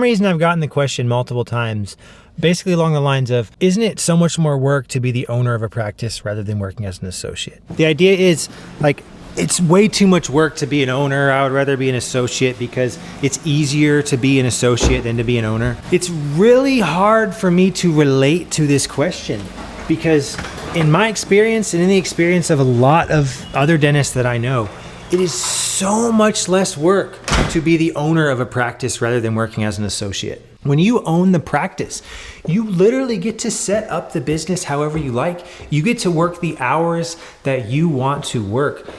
reason I've gotten the question multiple times, basically along the lines of, isn't it so much more work to be the owner of a practice rather than working as an associate? The idea is like, it's way too much work to be an owner. I would rather be an associate because it's easier to be an associate than to be an owner. It's really hard for me to relate to this question because in my experience and in the experience of a lot of other dentists that I know, it is so much less work to be the owner of a practice rather than working as an associate. When you own the practice, you literally get to set up the business however you like. You get to work the hours that you want to work.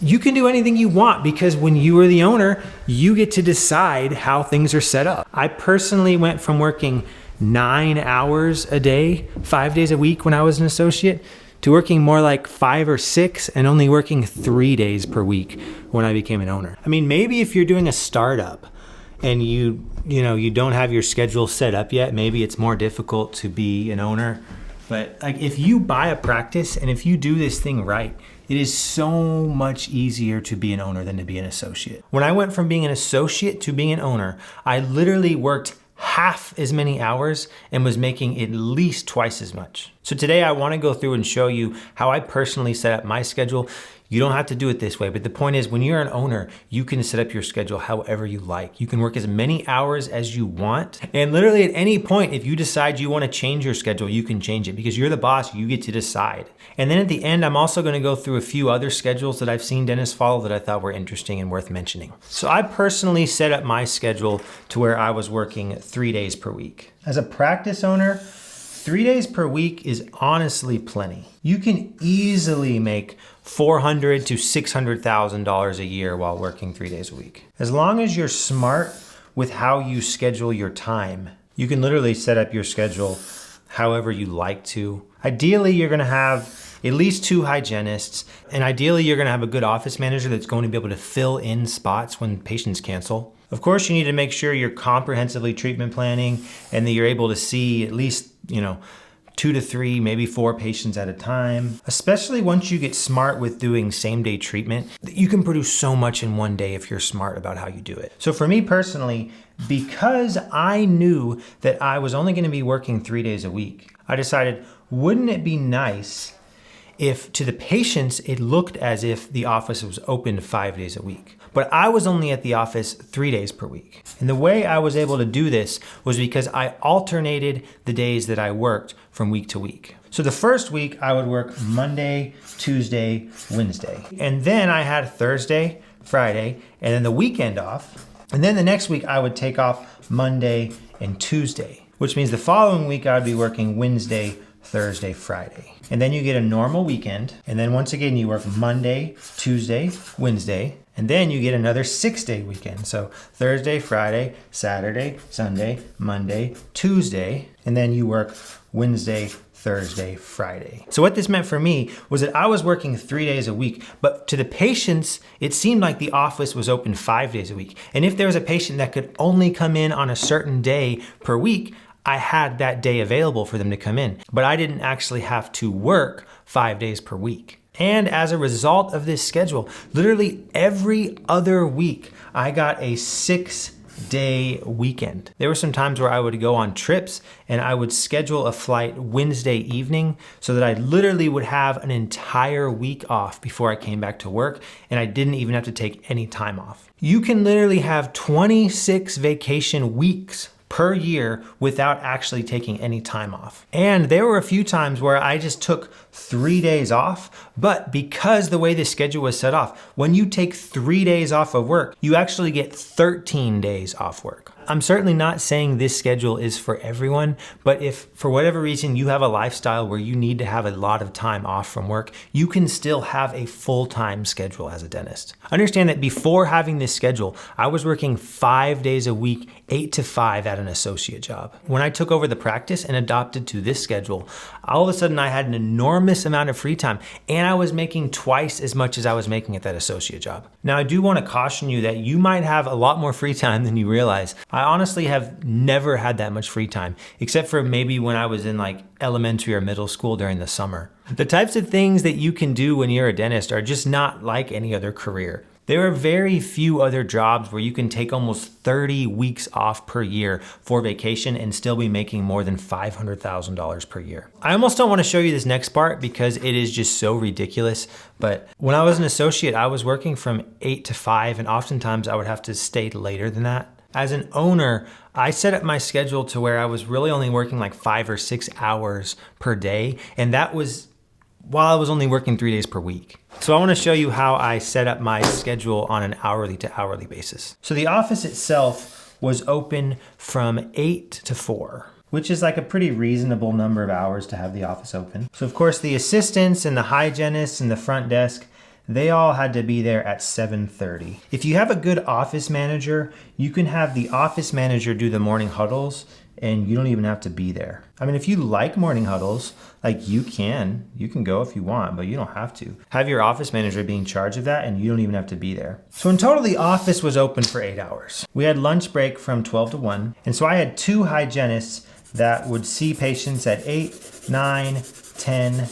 You can do anything you want because when you are the owner, you get to decide how things are set up. I personally went from working 9 hours a day, 5 days a week when I was an associate, to working more like 5 or 6 and only working 3 days per week when I became an owner. I mean, maybe if you're doing a startup and you don't have your schedule set up yet, maybe it's more difficult to be an owner. But like if you buy a practice and if you do this thing right, it is so much easier to be an owner than to be an associate. When I went from being an associate to being an owner, I literally worked half as many hours and was making at least twice as much. So today I want to go through and show you how I personally set up my schedule. You don't have to do it this way, but the point is when you're an owner, you can set up your schedule however you like. You can work as many hours as you want. And literally at any point, if you decide you want to change your schedule, you can change it because you're the boss, you get to decide. And then at the end, I'm also going to go through a few other schedules that I've seen dentists follow that I thought were interesting and worth mentioning. So I personally set up my schedule to where I was working 3 days per week. As a practice owner, 3 days per week is honestly plenty. You can easily make $400,000 to $600,000 a year while working 3 days a week. As long as you're smart with how you schedule your time, you can literally set up your schedule however you like to. Ideally, you're gonna have at least 2 hygienists, and ideally you're gonna have a good office manager that's going to be able to fill in spots when patients cancel. Of course, you need to make sure you're comprehensively treatment planning and that you're able to see at least, 2 to 3, maybe 4 patients at a time. Especially once you get smart with doing same-day treatment, you can produce so much in one day if you're smart about how you do it. So for me personally, because I knew that I was only gonna be working 3 days a week, I decided, wouldn't it be nice if to the patients, it looked as if the office was open 5 days a week. But I was only at the office 3 days per week. And the way I was able to do this was because I alternated the days that I worked from week to week. So the first week I would work Monday, Tuesday, Wednesday. And then I had Thursday, Friday, and then the weekend off. And then the next week I would take off Monday and Tuesday, which means the following week I would be working Wednesday, Thursday, Friday. And then you get a normal weekend. And then once again, you work Monday, Tuesday, Wednesday, and then you get another 6-day weekend. So Thursday, Friday, Saturday, Sunday, Monday, Tuesday, and then you work Wednesday, Thursday, Friday. So what this meant for me was that I was working 3 days a week, but to the patients, it seemed like the office was open 5 days a week. And if there was a patient that could only come in on a certain day per week, I had that day available for them to come in, but I didn't actually have to work 5 days per week. And as a result of this schedule, literally every other week, I got a 6-day weekend. There were some times where I would go on trips and I would schedule a flight Wednesday evening so that I literally would have an entire week off before I came back to work, and I didn't even have to take any time off. You can literally have 26 vacation weeks per year without actually taking any time off. And there were a few times where I just took 3 days off, but because the way the schedule was set off, when you take 3 days off of work, you actually get 13 days off work. I'm certainly not saying this schedule is for everyone, but if for whatever reason you have a lifestyle where you need to have a lot of time off from work, you can still have a full-time schedule as a dentist. Understand that before having this schedule, I was working 5 days a week, 8 to 5 at an associate job. When I took over the practice and adopted to this schedule, all of a sudden I had an enormous amount of free time and I was making twice as much as I was making at that associate job. Now I do want to caution you that you might have a lot more free time than you realize. I honestly have never had that much free time, except for maybe when I was in like elementary or middle school during the summer. The types of things that you can do when you're a dentist are just not like any other career. There are very few other jobs where you can take almost 30 weeks off per year for vacation and still be making more than $500,000 per year. I almost don't want to show you this next part because it is just so ridiculous. But when I was an associate, I was working from 8 to 5, and oftentimes I would have to stay later than that. As an owner, I set up my schedule to where I was really only working like 5 or 6 hours per day. And that was while I was only working 3 days per week. So I want to show you how I set up my schedule on an hourly to hourly basis. So the office itself was open from 8 to 4, which is like a pretty reasonable number of hours to have the office open. So of course the assistants and the hygienists and the front desk, they all had to be there at 7:30. If you have a good office manager, you can have the office manager do the morning huddles and you don't even have to be there. I mean, if you like morning huddles, like you can go if you want, but you don't have to. Have your office manager be in charge of that and you don't even have to be there. So in total, the office was open for 8 hours. We had lunch break from 12 to 1. And so I had 2 hygienists that would see patients at 8, 9, 10,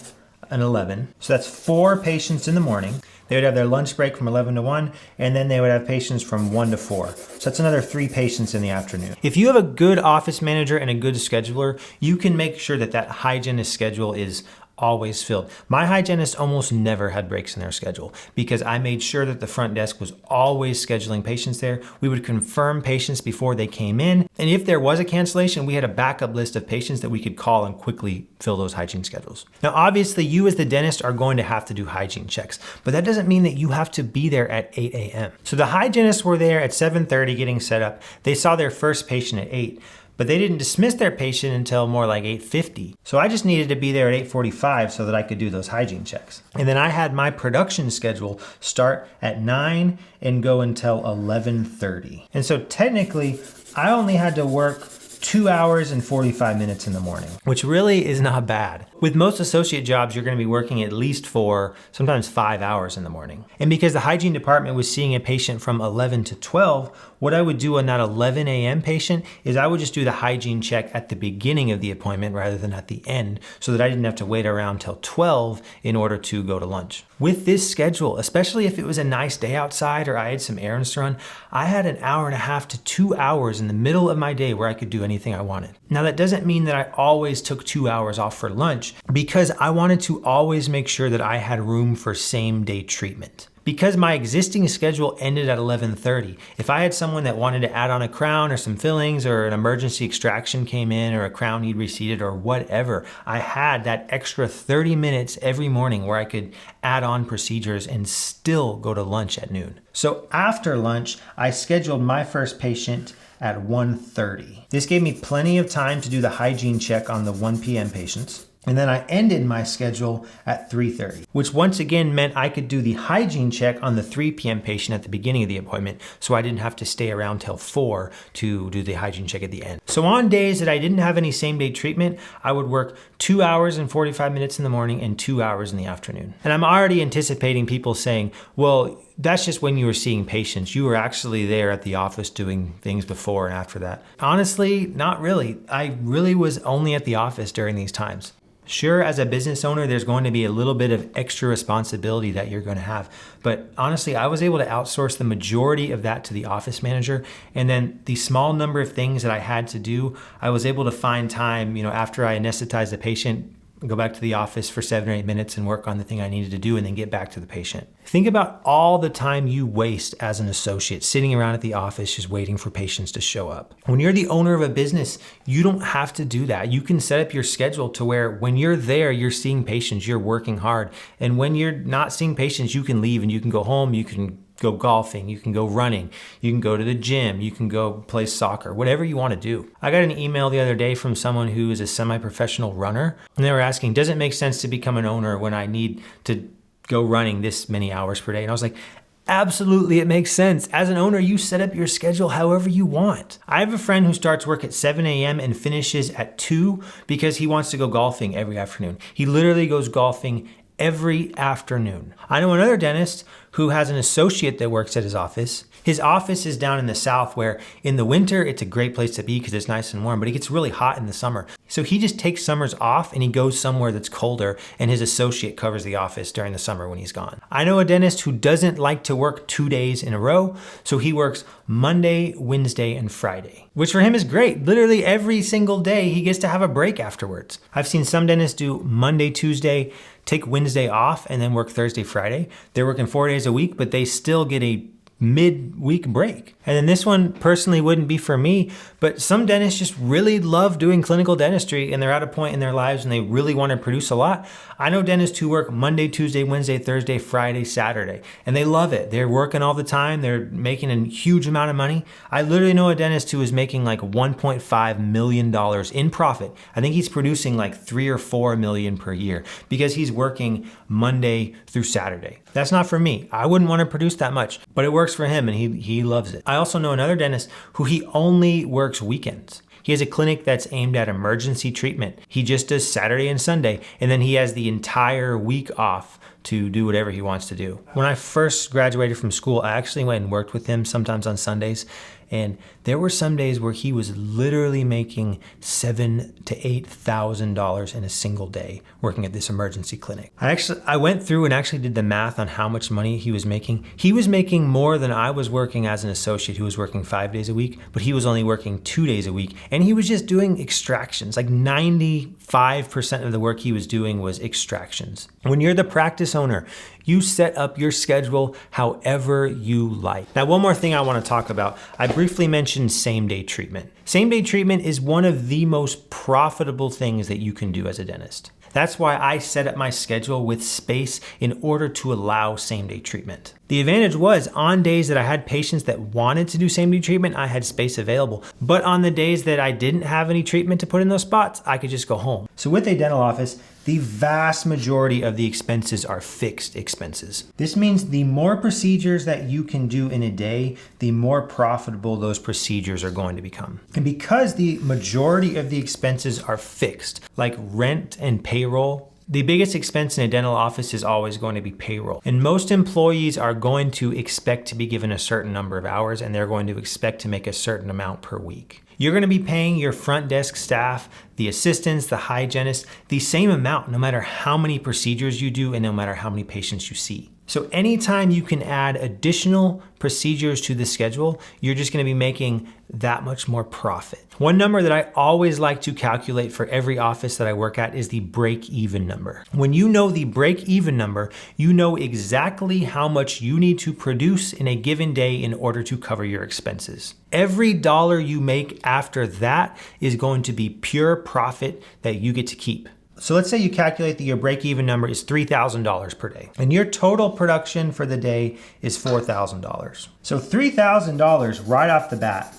and 11. So that's 4 patients in the morning. They would have their lunch break from 11 to 1, and then they would have patients from 1 to 4. So that's another 3 patients in the afternoon. If you have a good office manager and a good scheduler, you can make sure that that hygienist schedule is always filled. My hygienist almost never had breaks in their schedule because I made sure that the front desk was always scheduling patients there. We would confirm patients before they came in. And if there was a cancellation, we had a backup list of patients that we could call and quickly fill those hygiene schedules. Now, obviously, you as the dentist are going to have to do hygiene checks, but that doesn't mean that you have to be there at 8 a.m. So the hygienists were there at 7:30 getting set up. They saw their first patient at 8. But they didn't dismiss their patient until more like 8:50. So I just needed to be there at 8:45 so that I could do those hygiene checks. And then I had my production schedule start at 9 and go until 11:30. And so technically, I only had to work 2 hours and 45 minutes in the morning, which really is not bad. With most associate jobs, you're going to be working at least 4, sometimes 5 hours in the morning. And because the hygiene department was seeing a patient from 11 to 12, what I would do on that 11 a.m. patient is I would just do the hygiene check at the beginning of the appointment rather than at the end so that I didn't have to wait around till 12 in order to go to lunch. With this schedule, especially if it was a nice day outside or I had some errands to run, I had an hour and a half to 2 hours in the middle of my day where I could do anything I wanted. Now that doesn't mean that I always took 2 hours off for lunch because I wanted to always make sure that I had room for same day treatment. Because my existing schedule ended at 11:30, if I had someone that wanted to add on a crown or some fillings or an emergency extraction came in or a crown need reseated or whatever, I had that extra 30 minutes every morning where I could add on procedures and still go to lunch at noon. So after lunch, I scheduled my first patient at 1:30. This gave me plenty of time to do the hygiene check on the 1 p.m. patients. And then I ended my schedule at 3:30, which once again meant I could do the hygiene check on the 3 p.m. patient at the beginning of the appointment, so I didn't have to stay around till 4 to do the hygiene check at the end. So on days that I didn't have any same-day treatment, I would work 2 hours and 45 minutes in the morning and 2 hours in the afternoon. And I'm already anticipating people saying, well, that's just when you were seeing patients. You were actually there at the office doing things before and after that. Honestly, not really. I really was only at the office during these times. Sure, as a business owner, there's going to be a little bit of extra responsibility that you're going to have. But honestly, I was able to outsource the majority of that to the office manager. And then the small number of things that I had to do, I was able to find time, after I anesthetized the patient, go back to the office for 7 or 8 minutes and work on the thing I needed to do and then get back to the patient. Think about all the time you waste as an associate sitting around at the office just waiting for patients to show up. When you're the owner of a business, you don't have to do that. You can set up your schedule to where when you're there, you're seeing patients, you're working hard. And when you're not seeing patients, you can leave and you can go home, you can go golfing, you can go running, you can go to the gym, you can go play soccer, whatever you want to do. I got an email the other day from someone who is a semi-professional runner, and they were asking, does it make sense to become an owner when I need to go running this many hours per day? And I was like, absolutely, it makes sense. As an owner, you set up your schedule however you want. I have a friend who starts work at 7 a.m. and finishes at 2 because he wants to go golfing every afternoon. He literally goes golfing every afternoon. I know another dentist who has an associate that works at his office. His office is down in the south where in the winter, it's a great place to be because it's nice and warm, but it gets really hot in the summer. So he just takes summers off and he goes somewhere that's colder, and his associate covers the office during the summer when he's gone. I know a dentist who doesn't like to work 2 days in a row, so he works Monday, Wednesday, and Friday, which for him is great. Literally every single day he gets to have a break afterwards. I've seen some dentists do Monday, Tuesday, take Wednesday off, and then work Thursday, Friday. They're working 4 days a week, but they still get a mid-week break. And then this one personally wouldn't be for me, but some dentists just really love doing clinical dentistry and they're at a point in their lives and they really want to produce a lot. I know dentists who work Monday, Tuesday, Wednesday, Thursday, Friday, Saturday, and they love it. They're working all the time. They're making a huge amount of money. I literally know a dentist who is making like $1.5 million in profit. I think he's producing like 3 or 4 million per year because he's working Monday through Saturday. That's not for me. I wouldn't want to produce that much, but it works for him and he loves it. I also know another dentist who he only works weekends. He has a clinic that's aimed at emergency treatment. He just does Saturday and Sunday, and then he has the entire week off to do whatever he wants to do. When I first graduated from school, I actually went and worked with him sometimes on Sundays. And there were some days where he was literally making $7,000 to $8,000 in a single day working at this emergency clinic. I went through and actually did the math on how much money he was making. He was making more than I was working as an associate who was working 5 days a week, but he was only working 2 days a week. And he was just doing extractions. Like 95% of the work he was doing was extractions. When you're the practice owner, you set up your schedule however you like. Now, one more thing I want to talk about. I briefly mentioned same-day treatment. Same-day treatment is one of the most profitable things that you can do as a dentist. That's why I set up my schedule with space in order to allow same-day treatment. The advantage was on days that I had patients that wanted to do same-day treatment, I had space available. But on the days that I didn't have any treatment to put in those spots, I could just go home. So with a dental office, the vast majority of the expenses are fixed expenses. This means the more procedures that you can do in a day, the more profitable those procedures are going to become. And because the majority of the expenses are fixed, like rent and payroll, the biggest expense in a dental office is always going to be payroll. And most employees are going to expect to be given a certain number of hours, and they're going to expect to make a certain amount per week. You're going to be paying your front desk staff, the assistants, the hygienists, the same amount no matter how many procedures you do and no matter how many patients you see. So anytime you can add additional procedures to the schedule, you're just going to be making that much more profit. One number that I always like to calculate for every office that I work at is the break-even number. When you know the break-even number, you know exactly how much you need to produce in a given day in order to cover your expenses. Every dollar you make after that is going to be pure profit that you get to keep. So let's say you calculate that your break-even number is $3,000 per day, and your total production for the day is $4,000. So $3,000 right off the bat,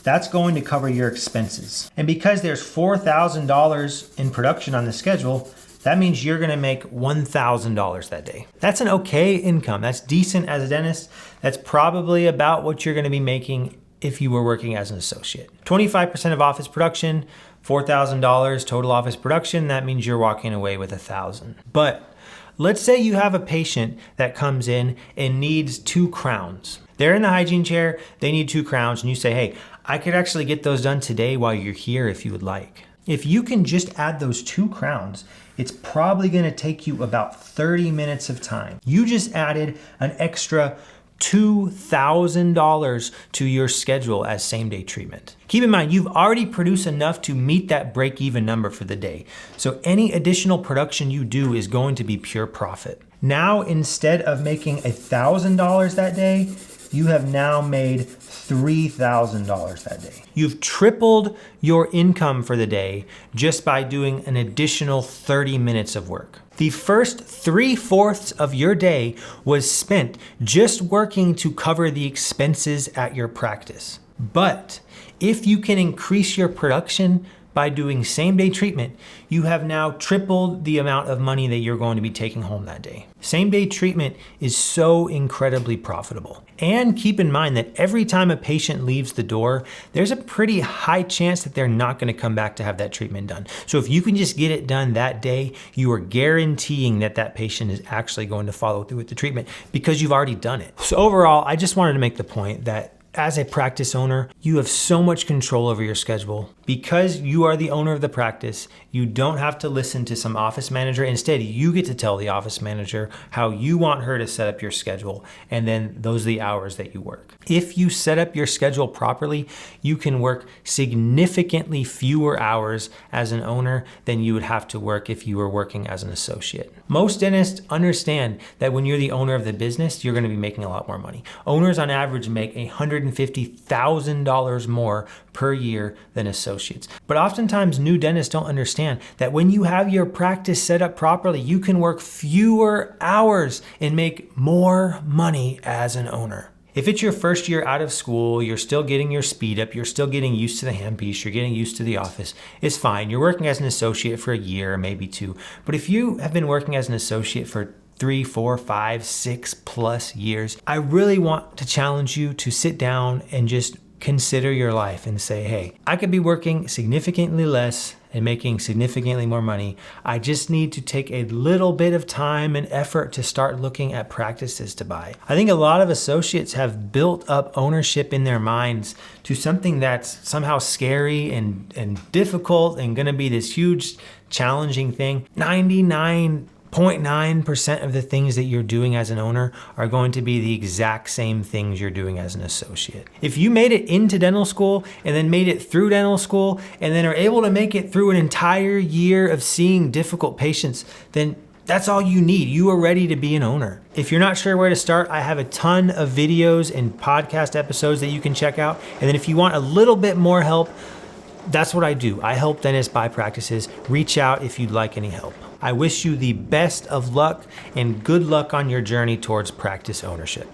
that's going to cover your expenses. And because there's $4,000 in production on the schedule, that means you're gonna make $1,000 that day. That's an okay income. That's decent as a dentist. That's probably about what you're gonna be making if you were working as an associate. 25% of office production, $4,000 total office production, that means you're walking away with $1,000. But let's say you have a patient that comes in and needs 2 crowns. They're in the hygiene chair, they need 2 crowns, and you say, hey, I could actually get those done today while you're here if you would like. If you can just add those 2 crowns, it's probably gonna take you about 30 minutes of time. You just added an extra $2,000 to your schedule as same-day treatment. Keep in mind, you've already produced enough to meet that break-even number for the day. So any additional production you do is going to be pure profit. Now, instead of making $1,000 that day, you have now made $3,000 that day. You've tripled your income for the day just by doing an additional 30 minutes of work. The first 3/4 of your day was spent just working to cover the expenses at your practice. But if you can increase your production by doing same-day treatment, you have now tripled the amount of money that you're going to be taking home that day. Same-day treatment is so incredibly profitable. And keep in mind that every time a patient leaves the door, there's a pretty high chance that they're not going to come back to have that treatment done. So if you can just get it done that day, you are guaranteeing that that patient is actually going to follow through with the treatment because you've already done it. So overall, I just wanted to make the point that as a practice owner, you have so much control over your schedule. Because you are the owner of the practice, you don't have to listen to some office manager. Instead, you get to tell the office manager how you want her to set up your schedule, and then those are the hours that you work. If you set up your schedule properly, you can work significantly fewer hours as an owner than you would have to work if you were working as an associate. Most dentists understand that when you're the owner of the business, you're going to be making a lot more money. Owners on average make $150,000 more per year than associates. But oftentimes new dentists don't understand that when you have your practice set up properly, you can work fewer hours and make more money as an owner. If it's your first year out of school, you're still getting your speed up, you're still getting used to the handpiece, you're getting used to the office, it's fine. You're working as an associate for a year, maybe 2. But if you have been working as an associate for 3, 4, 5, 6+ years, I really want to challenge you to sit down and just consider your life and say, hey, I could be working significantly less and making significantly more money. I just need to take a little bit of time and effort to start looking at practices to buy. I think a lot of associates have built up ownership in their minds to something that's somehow scary and difficult and gonna be this huge challenging thing. 99.9% of the things that you're doing as an owner are going to be the exact same things you're doing as an associate. If you made it into dental school and then made it through dental school and then are able to make it through an entire year of seeing difficult patients, then that's all you need. You are ready to be an owner. If you're not sure where to start, I have a ton of videos and podcast episodes that you can check out. And then if you want a little bit more help, that's what I do. I help dentists buy practices. Reach out if you'd like any help. I wish you the best of luck and good luck on your journey towards practice ownership.